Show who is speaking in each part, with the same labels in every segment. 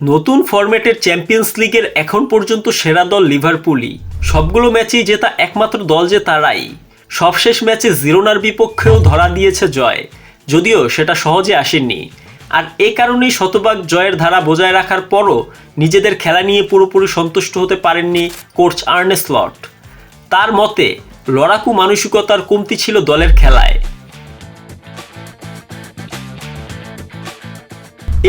Speaker 1: নতুন ফরম্যাটের চ্যাম্পিয়ন্স লিগের এখন পর্যন্ত সেরা দল লিভারপুলই। সবগুলো ম্যাচেই জেতা একমাত্র দল যে তারাই। সবশেষ ম্যাচে জিরোনার বিপক্ষেও ধরা দিয়েছে জয়, যদিও সেটা সহজে আসেনি। আর এ কারণেই শতভাগ জয়ের ধারা বজায় রাখার পরও নিজেদের খেলা নিয়ে পুরোপুরি সন্তুষ্ট হতে পারেননি কোচ আর্নে স্লট। তার মতে লড়াকু মানসিকতার কমতি ছিল দলের খেলায়।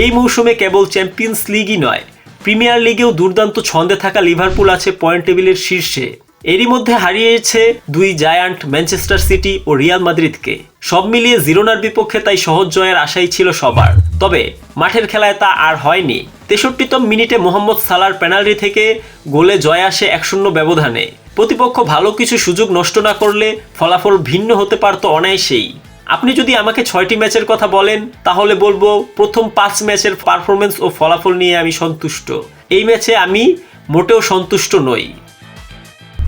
Speaker 1: এই মৌসুমে কেবল চ্যাম্পিয়ন্স লিগই নয়, প্রিমিয়ার লিগেও দুর্দান্ত ছন্দে থাকা লিভারপুল আছে পয়েন্ট টেবিলের শীর্ষে। এরই মধ্যে হারিয়েছে দুই জায়ান্ট ম্যানচেস্টার সিটি ও রিয়াল মাদ্রিদকে। সব মিলিয়ে জিরোনার বিপক্ষে তাই সহজ জয়ের আশাই ছিল সবার। তবে মাঠের খেলায় তা আর হয়নি। 63তম মিনিটে মোহাম্মদ সালার পেনাল্টি থেকে গোলে জয় আসে 1-0 ব্যবধানে। প্রতিপক্ষ ভালো কিছু সুযোগ নষ্ট না করলে ফলাফল ভিন্ন হতে পারত অনায়াসেই। আপনি যদি আমাকে 6টি ম্যাচের কথা বলেন তাহলে বলবো প্রথম 5 ম্যাচের পারফরমেন্স ও ফলাফল নিয়ে আমি সন্তুষ্ট। এই ম্যাচে আমি মোটেও সন্তুষ্ট নই।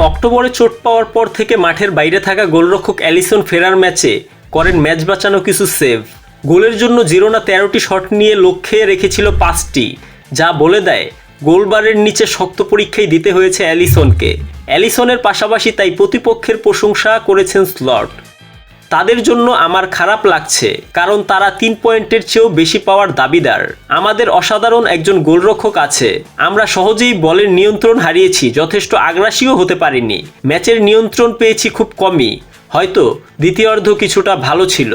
Speaker 1: অক্টোবরে চোট পাওয়ার পর থেকে মাঠের বাইরে থাকা গোলরক্ষক অ্যালিসন ফেরার ম্যাচে করেন ম্যাচ বাঁচানো কিছু সেভ। গোলের জন্য জিরোনা 13টি শট নিয়ে লক্ষ্যে রেখেছিল 5টি, যা বলে দেয় গোলবারের নিচে শক্ত পরীক্ষাই দিতে হয়েছে অ্যালিসনকে। অ্যালিসনের পাশাপাশি তাই প্রতিপক্ষের প্রশংসা করেছেন স্লট। তাদের জন্য আমার খারাপ লাগছে, কারণ তারা 3 পয়েন্টের চেয়েও বেশি পাওয়ার দাবিদার। আমাদের অসাধারণ একজন গোলরক্ষক আছে। আমরা সহজেই বলের নিয়ন্ত্রণ হারিয়েছি, যথেষ্ট আগ্রাসীও হতে পারিনি। ম্যাচের নিয়ন্ত্রণ পেয়েছি খুব কমই। হয়তো দ্বিতীয়ার্ধ কিছুটা ভালো ছিল।